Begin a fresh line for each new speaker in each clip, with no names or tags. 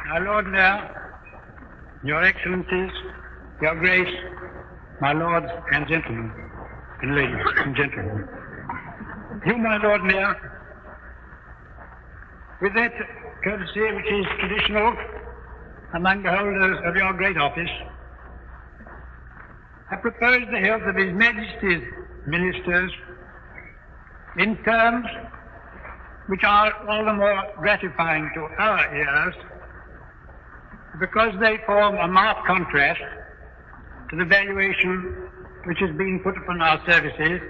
My Lord Mayor, Your Excellencies, Your Grace, my lords and gentlemen, and ladies and gentlemen. You, my Lord Mayor, with that courtesy which is traditional among the holders of your great office, I propose the health of His Majesty's ministers in terms which are all the more gratifying to our ears because they form a marked contrast to the valuation which has been put upon our services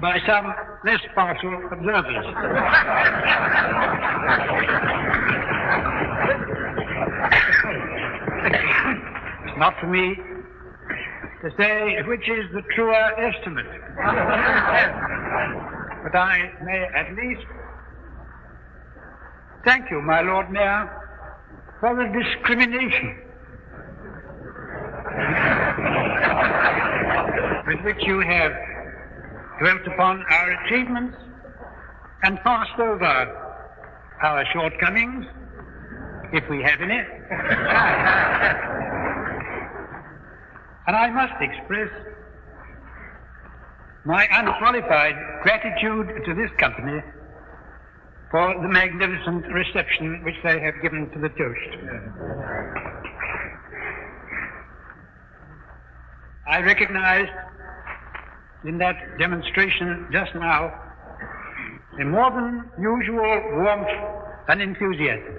by some less partial observers. It's not for me to say which is the truer estimate, but I may at least thank you, my Lord Mayor, for the discrimination with which you have dwelt upon our achievements and passed over our shortcomings, if we have any. And I must express my unqualified gratitude to this company for the magnificent reception which they have given to the toast. I recognized in that demonstration just now a more than usual warmth and enthusiasm.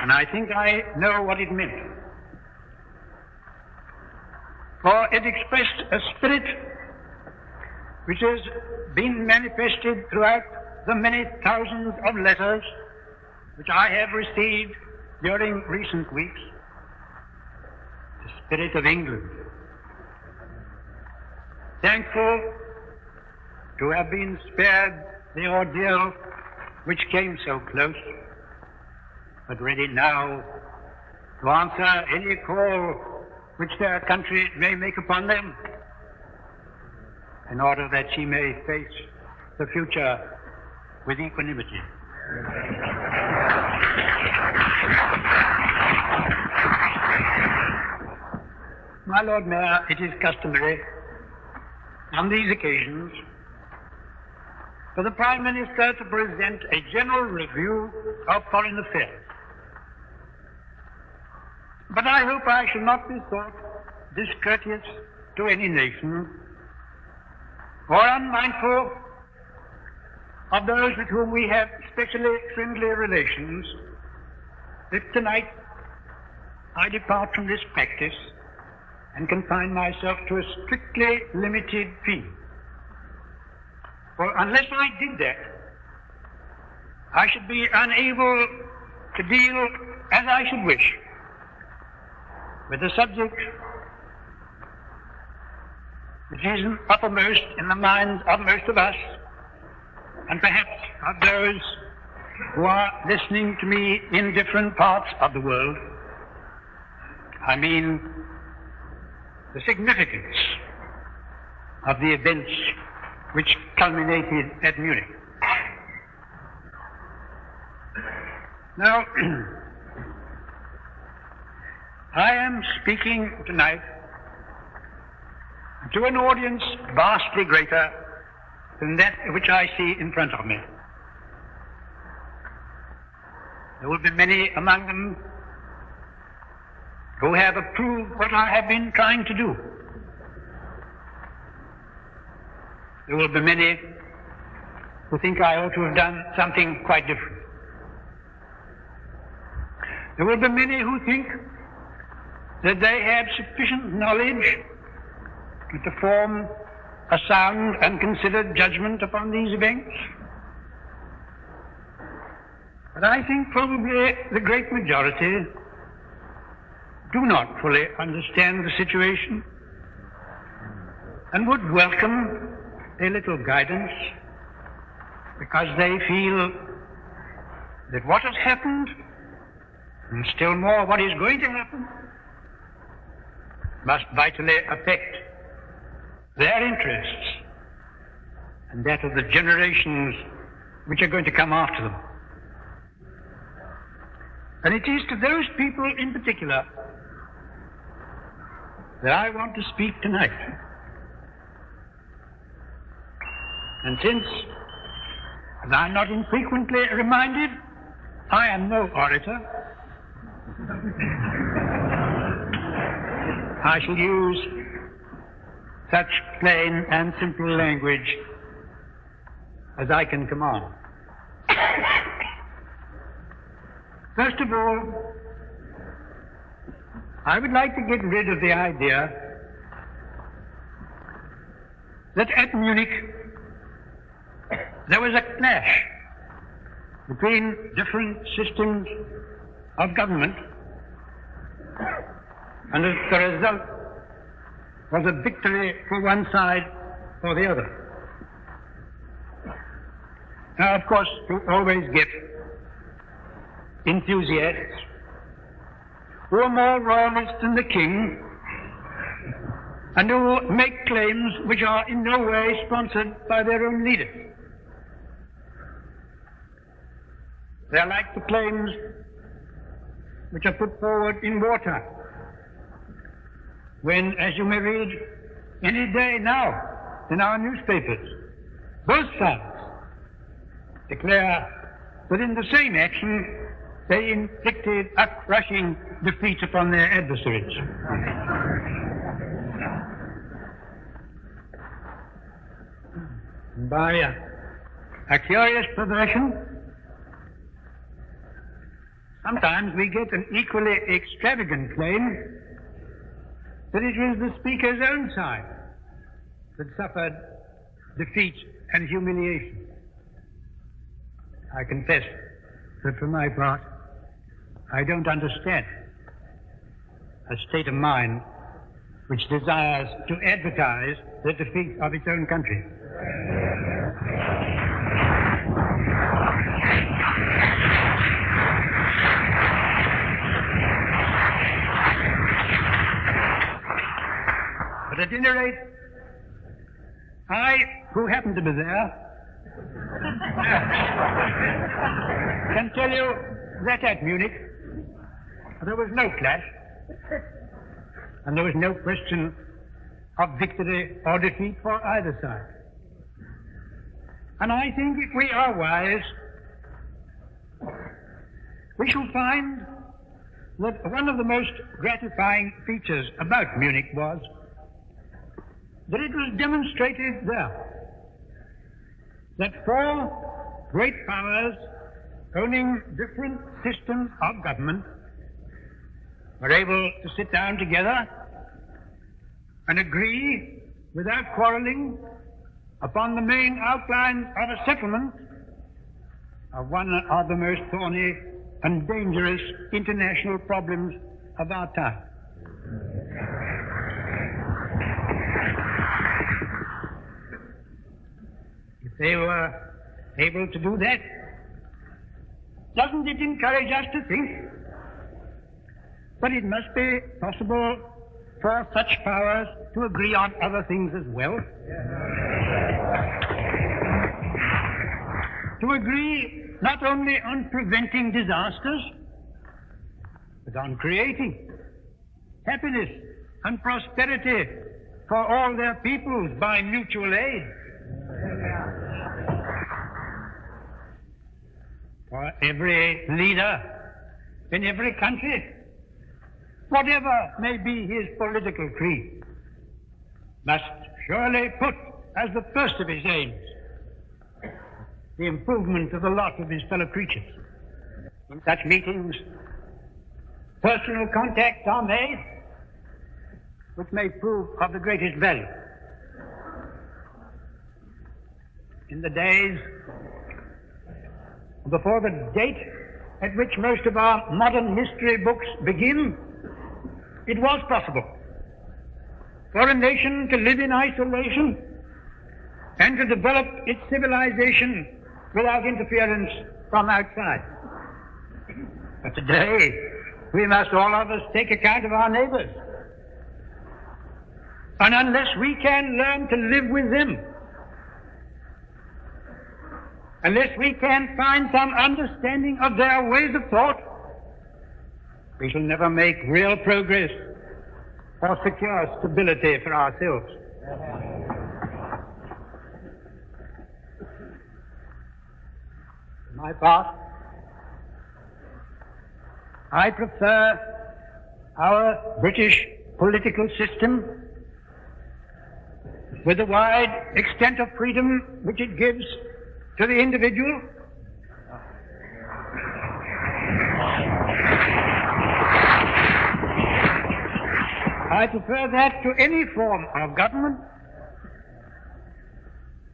And I think I know what it meant. For it expressed a spirit which has been manifested throughout the many thousands of letters which I have received during recent weeks. The spirit of England. Thankful to have been spared the ordeal which came so close, but ready now to answer any call which their country may make upon them, in order that she may face the future with equanimity. My Lord Mayor, it is customary on these occasions for the Prime Minister to present a general review of foreign affairs. But I hope I shall not be thought discourteous to any nation or unmindful of those with whom we have specially friendly relations, if tonight I depart from this practice and confine myself to a strictly limited field. For unless I did that, I should be unable to deal as I should wish with the subject which is uppermost in the minds of most of us, and perhaps of those who are listening to me in different parts of the world. I mean, the significance of the events which culminated at Munich. Now, I am speaking tonight to an audience vastly greater than that which I see in front of me. There will be many among them who have approved what I have been trying to do. There will be many who think I ought to have done something quite different. There will be many who think that they have sufficient knowledge to form a sound and considered judgment upon these events. But I think probably the great majority do not fully understand the situation and would welcome a little guidance, because they feel that what has happened, and still more what is going to happen, must vitally affect their interests and that of the generations which are going to come after them. And it is to those people in particular that I want to speak tonight. And since, as I'm not infrequently reminded, I am no orator, I shall use such plain and simple language as I can command. First of all, I would like to get rid of the idea that at Munich there was a clash between different systems of government, and as the result was a victory for one side or the other. Now, of course, you always get enthusiasts who are more royalist than the king and who make claims which are in no way sponsored by their own leaders. They are like the claims which are put forward in wartime, when, as you may read any day now in our newspapers, both sides declare that in the same action they inflicted a crushing defeat upon their adversaries. By a curious perversion, sometimes we get an equally extravagant claim that it was the speaker's own side that suffered defeat and humiliation. I confess that for my part, I don't understand a state of mind which desires to advertise the defeat of its own country. But at any rate, I, who happen to be there, can tell you that at Munich there was no clash, and there was no question of victory or defeat for either side. And I think if we are wise, we shall find that one of the most gratifying features about Munich was that it was demonstrated there that four great powers owning different systems of government were able to sit down together and agree without quarreling upon the main outlines of a settlement of one of the most thorny and dangerous international problems of our time. If they were able to do that, doesn't it encourage us to think that it must be possible for such powers to agree on other things as well? To agree not only on preventing disasters, but on creating happiness and prosperity for all their peoples by mutual aid. For every leader in every country, whatever may be his political creed, must surely put as the first of his aims the improvement of the lot of his fellow creatures. In such meetings, personal contacts are made which may prove of the greatest value. In the days before the date at which most of our modern history books begin, it was possible for a nation to live in isolation and to develop its civilization without interference from outside. But today, we must all of us take account of our neighbors. And unless we can learn to live with them, unless we can find some understanding of their ways of thought, we shall never make real progress or secure stability for ourselves. For my part, I prefer our British political system with the wide extent of freedom which it gives to the individual. I prefer that to any form of government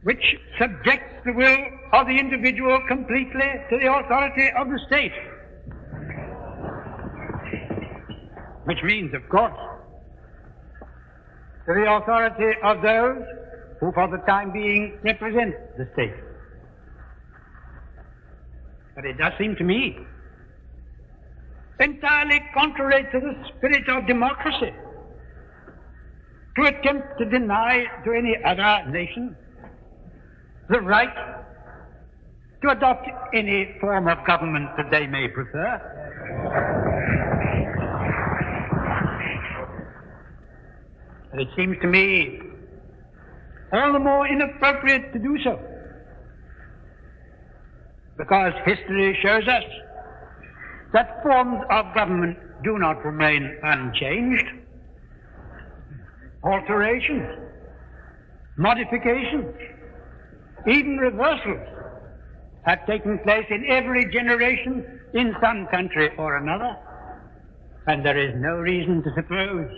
which subjects the will of the individual completely to the authority of the state. Which means, of course, to the authority of those who for the time being represent the state. But it does seem to me entirely contrary to the spirit of democracy to attempt to deny to any other nation the right to adopt any form of government that they may prefer. And it seems to me all the more inappropriate to do so, because history shows us that forms of government do not remain unchanged. Alterations, modifications, even reversals have taken place in every generation in some country or another, and there is no reason to suppose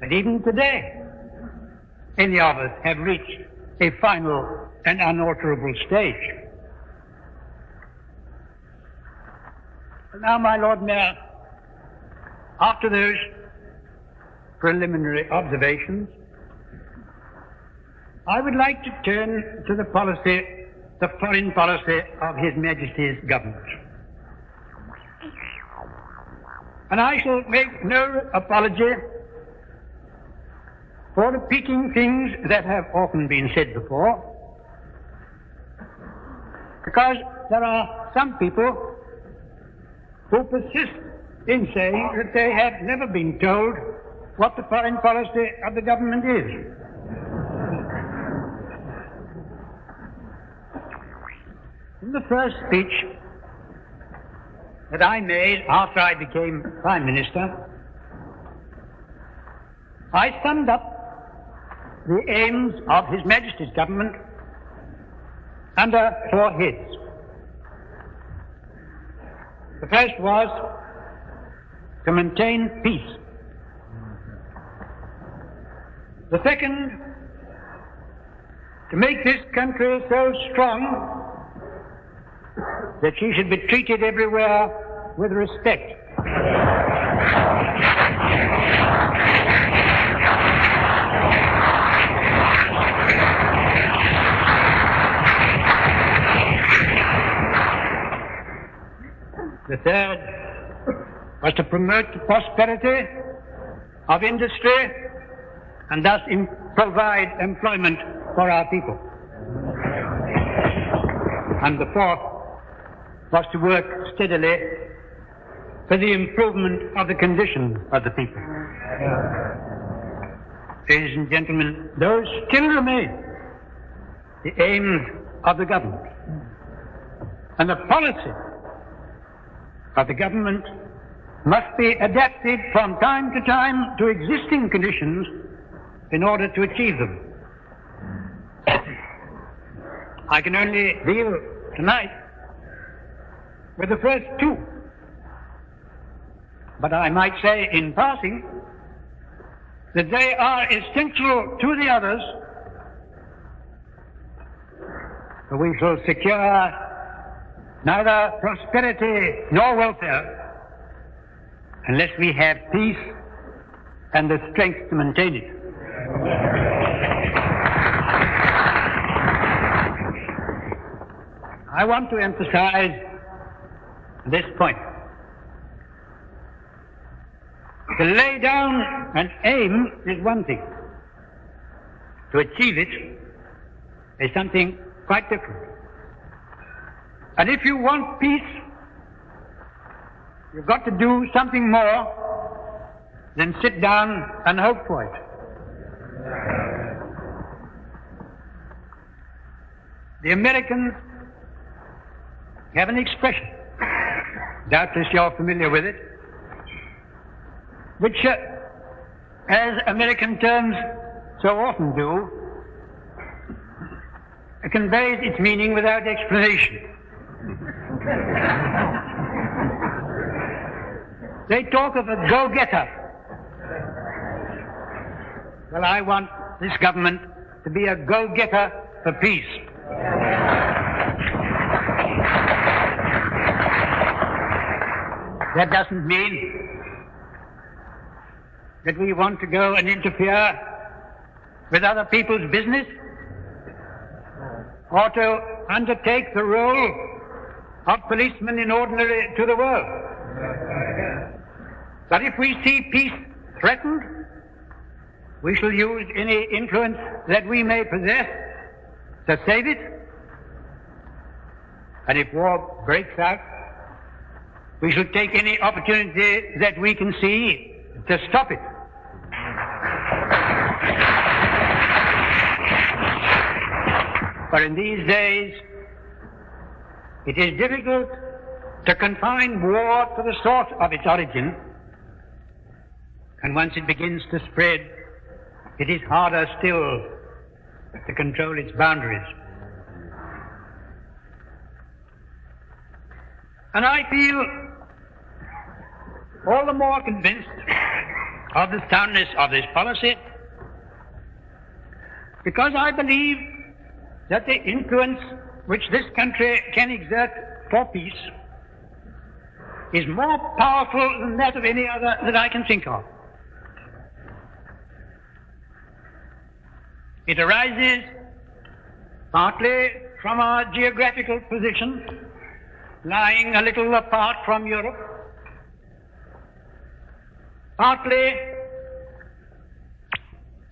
that even today any of us have reached a final and unalterable stage. Now, my Lord Mayor, after those preliminary observations, I would like to turn to the foreign policy of His Majesty's government. And I shall make no apology for repeating things that have often been said before, because there are some people who persist in saying that they have never been told what the foreign policy of the government is. In the first speech that I made after I became Prime Minister, I summed up the aims of His Majesty's government under 4 heads. The first was to maintain peace. The second, to make this country so strong that she should be treated everywhere with respect. The third was to promote the prosperity of industry and thus provide employment for our people. And the fourth was to work steadily for the improvement of the condition of the people. Ladies and gentlemen, those still remain the aims of the government. And the policy of the government must be adapted from time to time to existing conditions in order to achieve them. I can only deal tonight with the first 2. But I might say in passing that they are essential to the others, for we shall secure neither prosperity nor welfare unless we have peace and the strength to maintain it. I want to emphasize this point. To lay down an aim is one thing. To achieve it is something quite different. And if you want peace, You've got to do something more than sit down and hope for it. The Americans have an expression, doubtless you're familiar with it, which, as American terms so often do, conveys its meaning without explanation. They talk of a go-getter. Well, I want this government to be a go-getter for peace. That doesn't mean that we want to go and interfere with other people's business or to undertake the role of policemen in ordinary to the world. But if we see peace threatened, we shall use any influence that we may possess to save it. And if war breaks out, we shall take any opportunity that we can see to stop it. But in these days, it is difficult to confine war to the source of its origin, and once it begins to spread, it is harder still to control its boundaries. And I feel all the more convinced of the soundness of this policy because I believe that the influence which this country can exert for peace is more powerful than that of any other that I can think of. It arises partly from our geographical position, lying a little apart from Europe, partly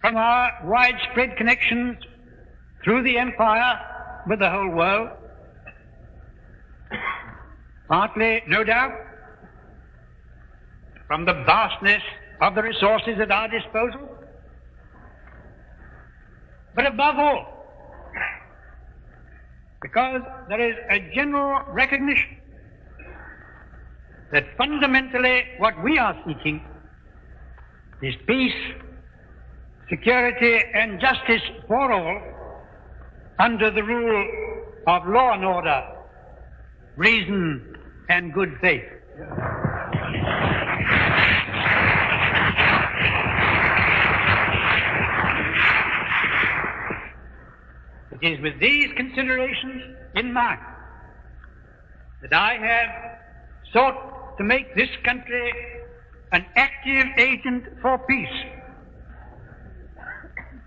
from our widespread connections through the empire with the whole world, partly, no doubt, from the vastness of the resources at our disposal, but above all, because there is a general recognition that fundamentally what we are seeking is peace, security, and justice for all under the rule of law and order, reason, and good faith. It is with these considerations in mind that I have sought to make this country an active agent for peace.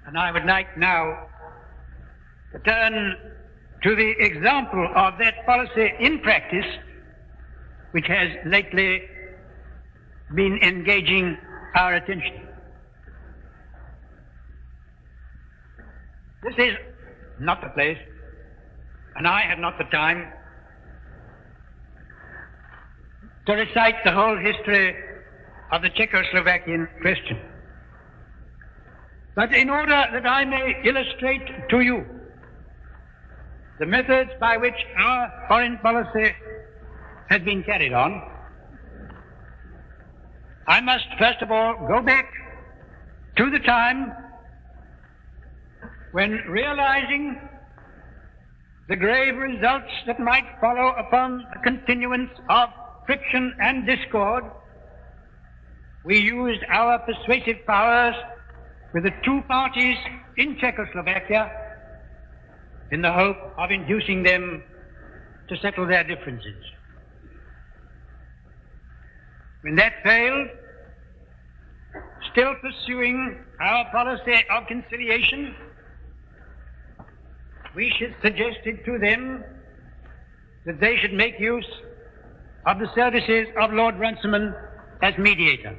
And I would like now to turn to the example of that policy in practice which has lately been engaging our attention. This is not the place, and I have not the time to recite the whole history of the Czechoslovakian question. But in order that I may illustrate to you the methods by which our foreign policy has been carried on, I must first of all go back to the time when, realizing the grave results that might follow upon the continuance of friction and discord, we used our persuasive powers with the two parties in Czechoslovakia in the hope of inducing them to settle their differences. When that failed, still pursuing our policy of conciliation, we suggested to them that they should make use of the services of Lord Runciman as mediator.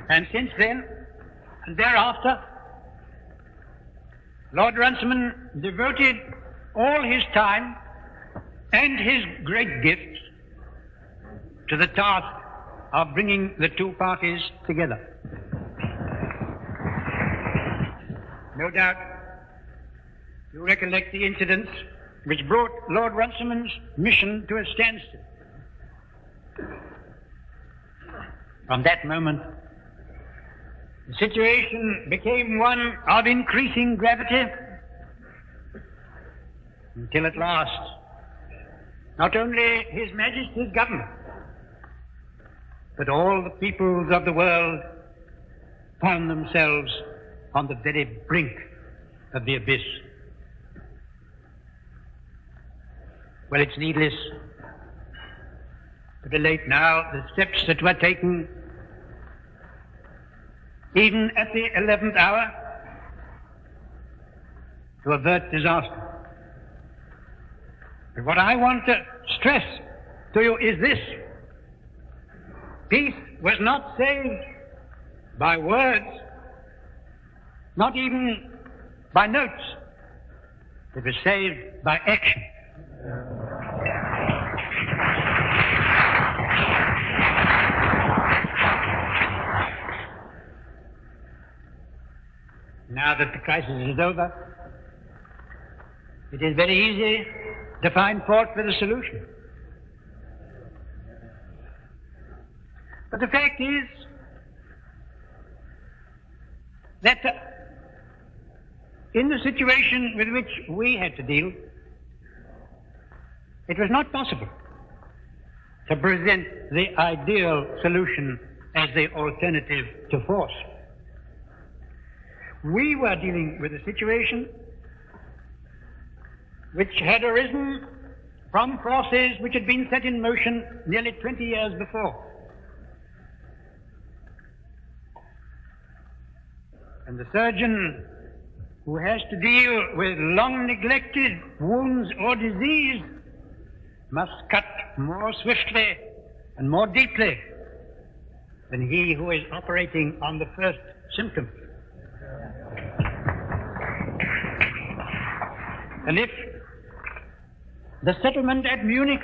And since then, and thereafter, Lord Runciman devoted all his time and his great gifts to the task of bringing the two parties together. No doubt you recollect the incidents which brought Lord Runciman's mission to a standstill. From that moment, the situation became one of increasing gravity until at last, not only His Majesty's government, but all the peoples of the world found themselves on the very brink of the abyss. Well, it's needless to relate now the steps that were taken even at the 11th hour to avert disaster. But what I want to stress to you is this: peace was not saved by words, not even by notes. It was saved by action. Now that the crisis is over, it is very easy to find fault for the solution. But the fact is that in the situation with which we had to deal, it was not possible to present the ideal solution as the alternative to force. We were dealing with a situation which had arisen from forces which had been set in motion nearly 20 years before. And the surgeon who has to deal with long neglected wounds or disease must cut more swiftly and more deeply than he who is operating on the first symptom. And if the settlement at Munich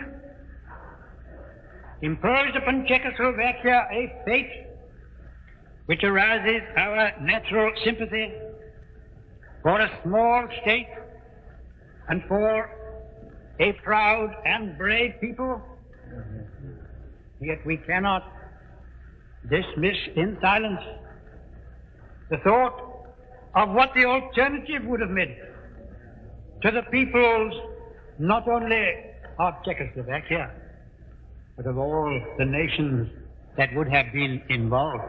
imposed upon Czechoslovakia a fate which arouses our natural sympathy for a small state and for a proud and brave people, yet we cannot dismiss in silence the thought of what the alternative would have meant to the peoples not only of Czechoslovakia, but of all the nations that would have been involved.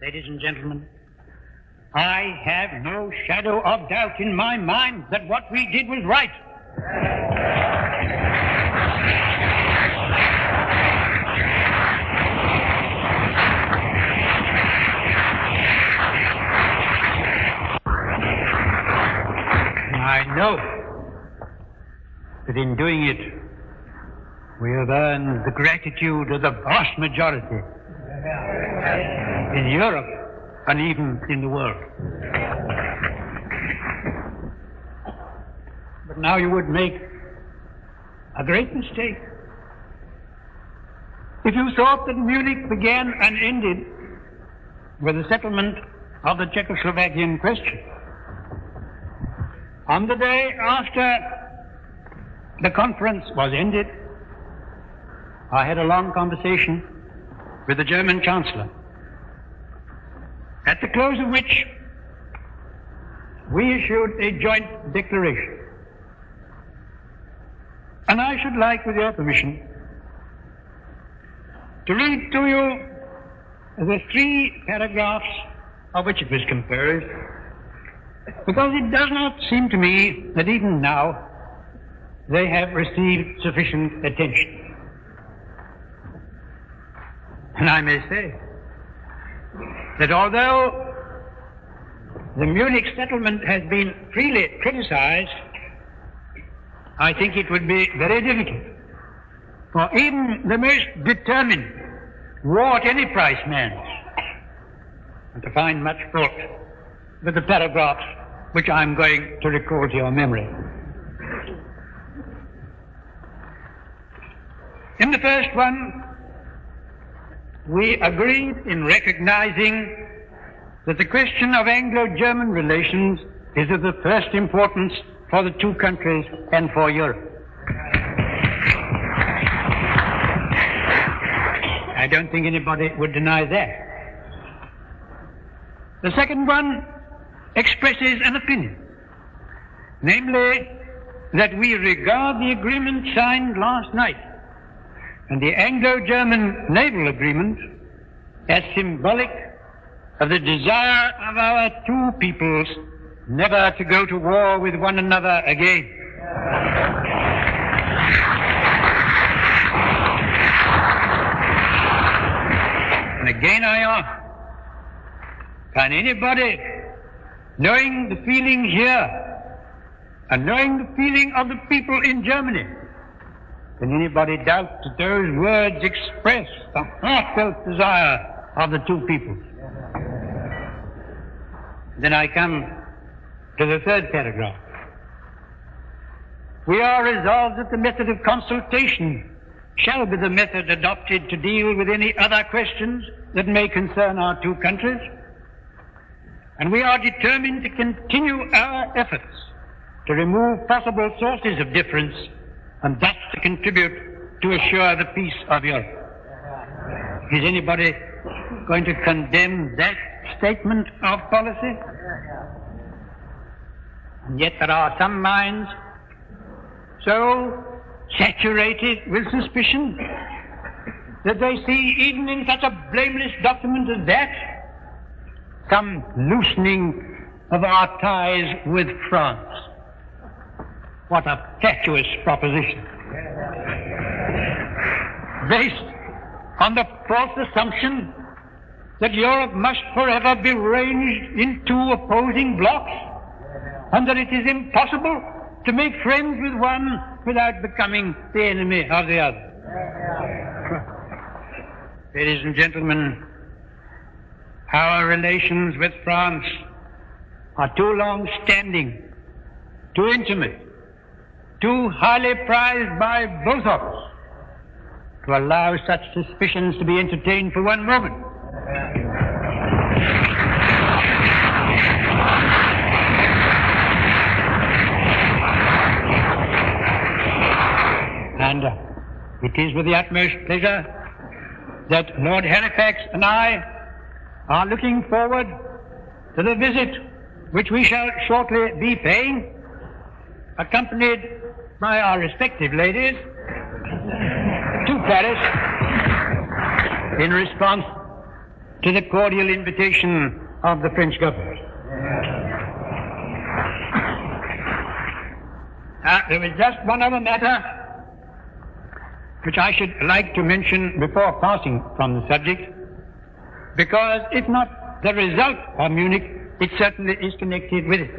Ladies and gentlemen, I have no shadow of doubt in my mind that what we did was right. I know that in doing it, we have earned the gratitude of the vast majority in Europe and even in the world. But now you would make a great mistake if you thought that Munich began and ended with the settlement of the Czechoslovakian question. On the day after the conference was ended, I had a long conversation with the German Chancellor, at the close of which we issued a joint declaration. And I should like, with your permission, to read to you the 3 paragraphs of which it was composed, because it does not seem to me that even now they have received sufficient attention. And I may say that although the Munich settlement has been freely criticized, I think it would be very difficult for even the most determined war at any price man to find much fault with the paragraphs which I'm going to recall to your memory. In the first one, we agreed in recognizing that the question of Anglo-German relations is of the first importance for the two countries and for Europe. I don't think anybody would deny that. The second one expresses an opinion, namely that we regard the agreement signed last night and the Anglo-German naval agreement as symbolic of the desire of our two peoples never to go to war with one another again. And again I ask, can anybody, knowing the feeling here and knowing the feeling of the people in Germany, can anybody doubt that those words express the heartfelt desire of the two peoples? Then I come to the third paragraph. We are resolved that the method of consultation shall be the method adopted to deal with any other questions that may concern our two countries, and we are determined to continue our efforts to remove possible sources of difference and thus to contribute to assure the peace of Europe. Is anybody going to condemn that statement of policy? And yet there are some minds so saturated with suspicion that they see even in such a blameless document as that some loosening of our ties with France. What a fatuous proposition. Based on the false assumption that Europe must forever be ranged in two opposing blocks, and that it is impossible to make friends with one without becoming the enemy of the other. Ladies and gentlemen, our relations with France are too long-standing, too intimate, too highly prized by both of us to allow such suspicions to be entertained for one moment. And it is with the utmost pleasure that Lord Halifax and I are looking forward to the visit which we shall shortly be paying, accompanied by our respective ladies, to Paris in response to the cordial invitation of the French government. There is just one other matter which I should like to mention before passing from the subject, because if not the result of Munich, it certainly is connected with it.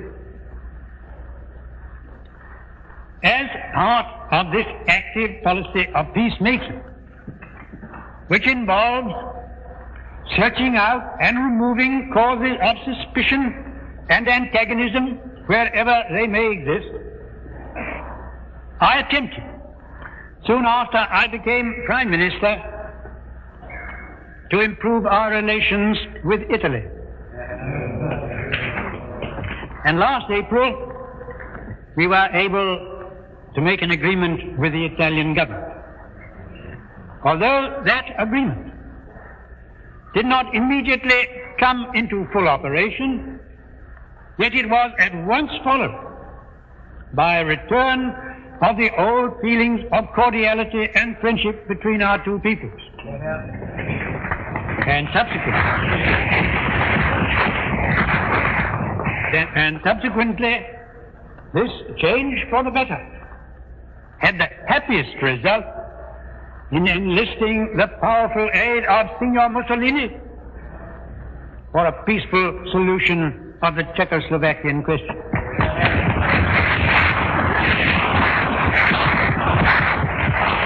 As part of this active policy of peacemaking, which involves searching out and removing causes of suspicion and antagonism wherever they may exist, I attempted, soon after I became Prime Minister, to improve our relations with Italy. And last April, we were able to make an agreement with the Italian government. Although that agreement did not immediately come into full operation, yet it was at once followed by a return of the old feelings of cordiality and friendship between our two peoples. And subsequently, this change for the better had the happiest result in enlisting the powerful aid of Signor Mussolini for a peaceful solution of the Czechoslovakian question.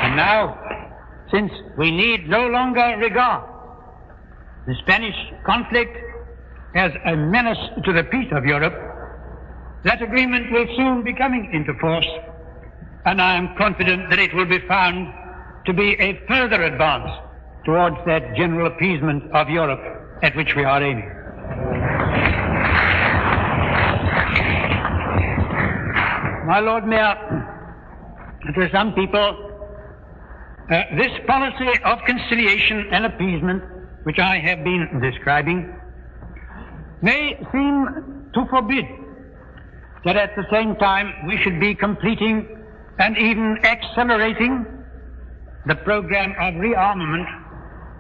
And now, since we need no longer regard the Spanish conflict as a menace to the peace of Europe, that agreement will soon be coming into force, and I am confident that it will be found to be a further advance towards that general appeasement of Europe at which we are aiming. My Lord Mayor, to some people, this policy of conciliation and appeasement, which I have been describing, may seem to forbid that at the same time we should be completing and even accelerating the program of rearmament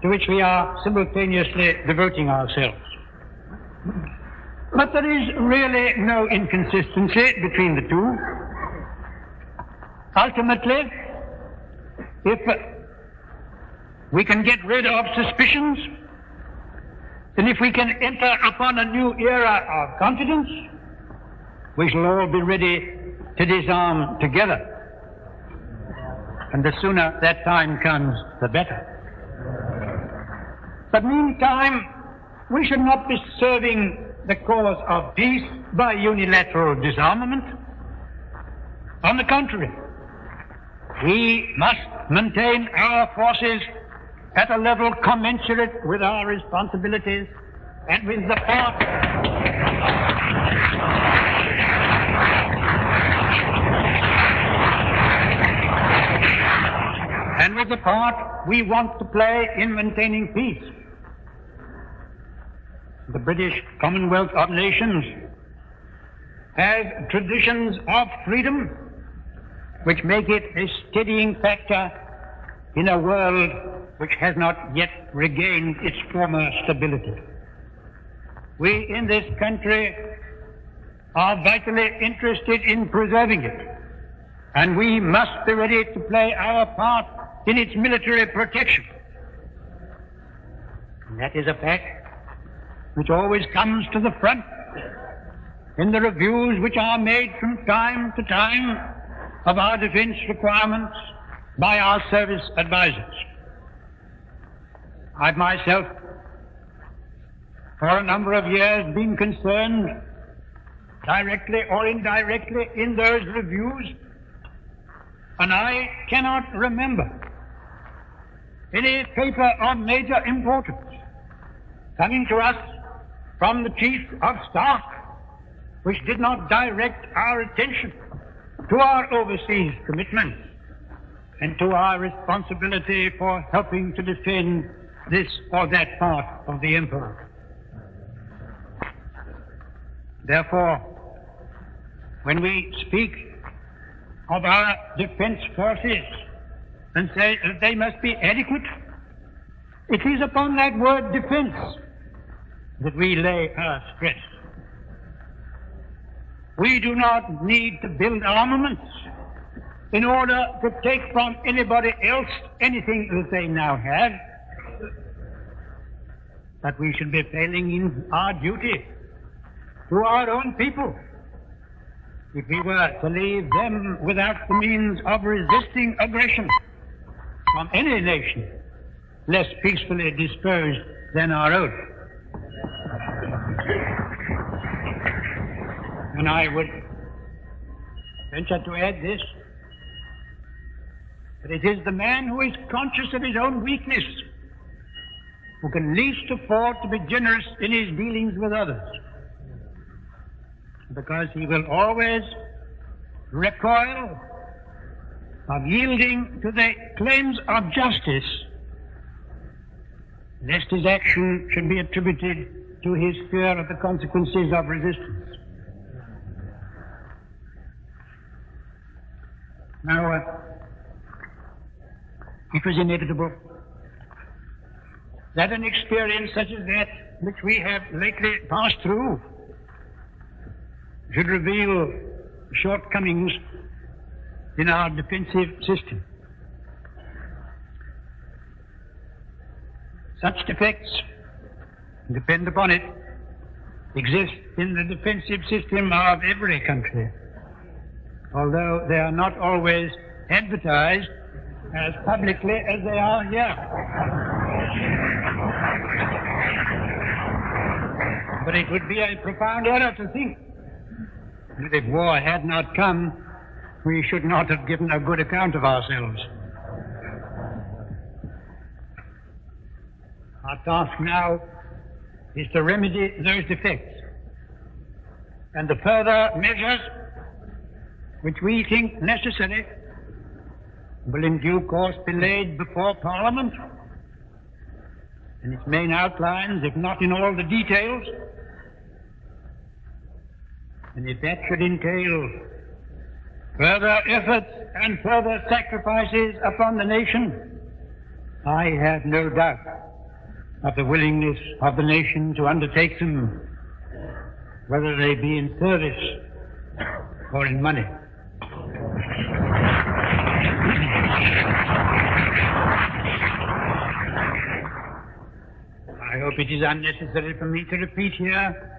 to which we are simultaneously devoting ourselves. But there is really no inconsistency between the two. Ultimately, if we can get rid of suspicions, and if we can enter upon a new era of confidence, we shall all be ready to disarm together. And the sooner that time comes, the better. But meantime, we should not be serving the cause of peace by unilateral disarmament. On the contrary, we must maintain our forces at a level commensurate with our responsibilities and with the part we want to play in maintaining peace. The British Commonwealth of Nations has traditions of freedom which make it a steadying factor in a world which has not yet regained its former stability. We in this country are vitally interested in preserving it, and we must be ready to play our part in its military protection. And that is a fact which always comes to the front in the reviews which are made from time to time of our defense requirements by our service advisors. I've myself, for a number of years, been concerned, directly or indirectly, in those reviews, and I cannot remember any paper of major importance coming to us from the Chief of Staff which did not direct our attention to our overseas commitments and to our responsibility for helping to defend this or that part of the empire. Therefore, when we speak of our defense forces and say that they must be adequate, it is upon that word defense that we lay our stress. We do not need to build armaments in order to take from anybody else anything that they now have, but we should be failing in our duty to our own people if we were to leave them without the means of resisting aggression from any nation less peacefully disposed than our own. And I would venture to add this, that it is the man who is conscious of his own weakness who can least afford to be generous in his dealings with others, because he will always recoil of yielding to the claims of justice, lest his action should be attributed to his fear of the consequences of resistance. Now, it was inevitable that an experience such as that which we have lately passed through should reveal shortcomings in our defensive system. Such defects, depend upon it, exist in the defensive system of every country, although they are not always advertised as publicly as they are here. But it would be a profound error to think that if war had not come, we should not have given a good account of ourselves. Our task now is to remedy those defects, and the further measures which we think necessary will in due course be laid before Parliament in its main outlines, if not in all the details. And if that should entail further efforts and further sacrifices upon the nation, I have no doubt of the willingness of the nation to undertake them, whether they be in service or in money. I hope it is unnecessary for me to repeat here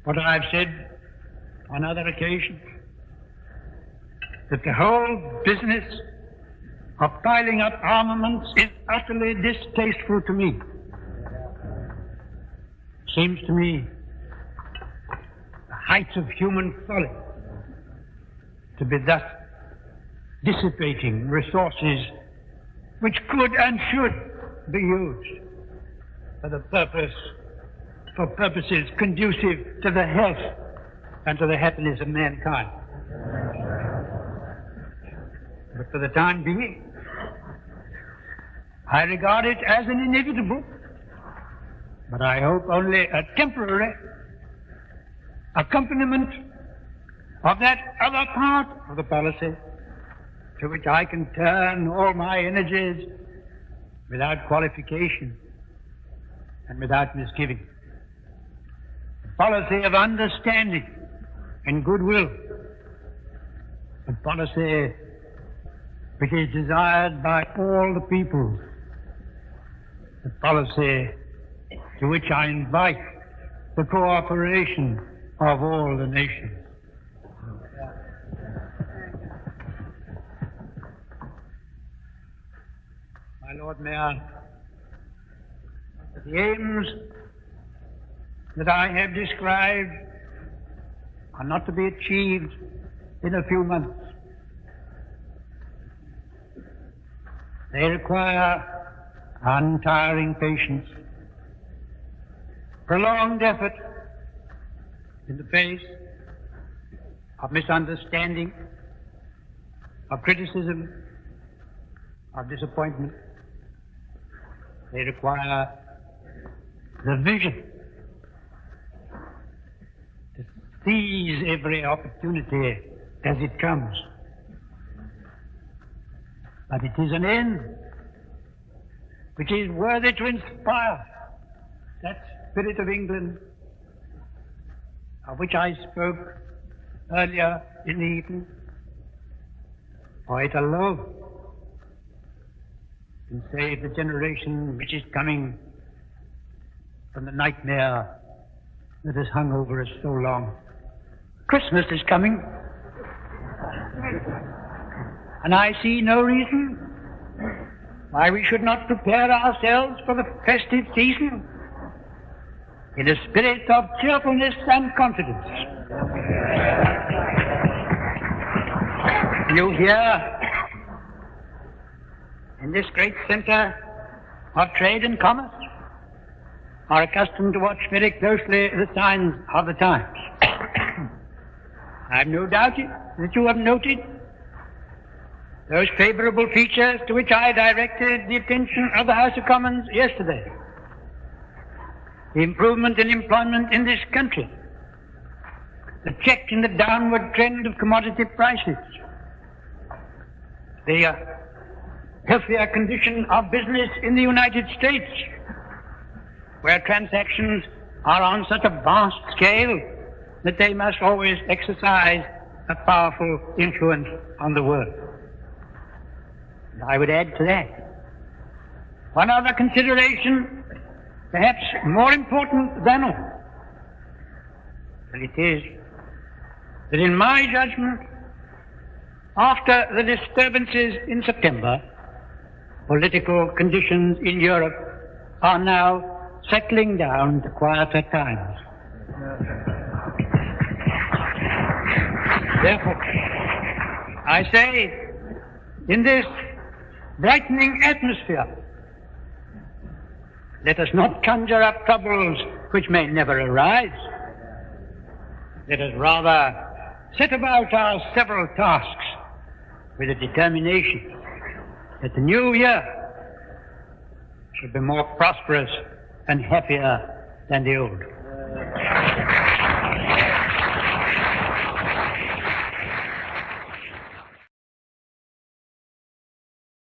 what I have said on other occasions, that the whole business of piling up armaments is utterly distasteful to me. Seems to me the height of human folly to be thus dissipating resources which could and should be used for purposes conducive to the health and to the happiness of mankind. But for the time being, I regard it as an inevitable, but I hope only a temporary accompaniment of that other part of the policy to which I can turn all my energies without qualification and without misgiving. The policy of understanding and goodwill, a policy which is desired by all the peoples, a policy to which I invite the cooperation of all the nations. My Lord Mayor, the aims that I have described are not to be achieved in a few months. They require untiring patience, prolonged effort in the face of misunderstanding, of criticism, of disappointment. They require the vision to seize every opportunity as it comes. But it is an end which is worthy to inspire that spirit of England of which I spoke earlier in the evening. For it alone can save the generation which is coming from the nightmare that has hung over us so long. Christmas is coming, and I see no reason why we should not prepare ourselves for the festive season in a spirit of cheerfulness and confidence. You here, in this great center of trade and commerce, are accustomed to watch very closely the signs of the times. I have no doubt that you have noted those favorable features to which I directed the attention of the House of Commons yesterday. The improvement in employment in this country, the check in the downward trend of commodity prices, the healthier condition of business in the United States, where transactions are on such a vast scale that they must always exercise a powerful influence on the world. And I would add to that one other consideration, perhaps more important than all, and it is that in my judgment, after the disturbances in September, political conditions in Europe are now settling down to quieter times. Therefore, I say, in this brightening atmosphere, let us not conjure up troubles which may never arise. Let us rather set about our several tasks with a determination that the new year should be more prosperous and happier than the old.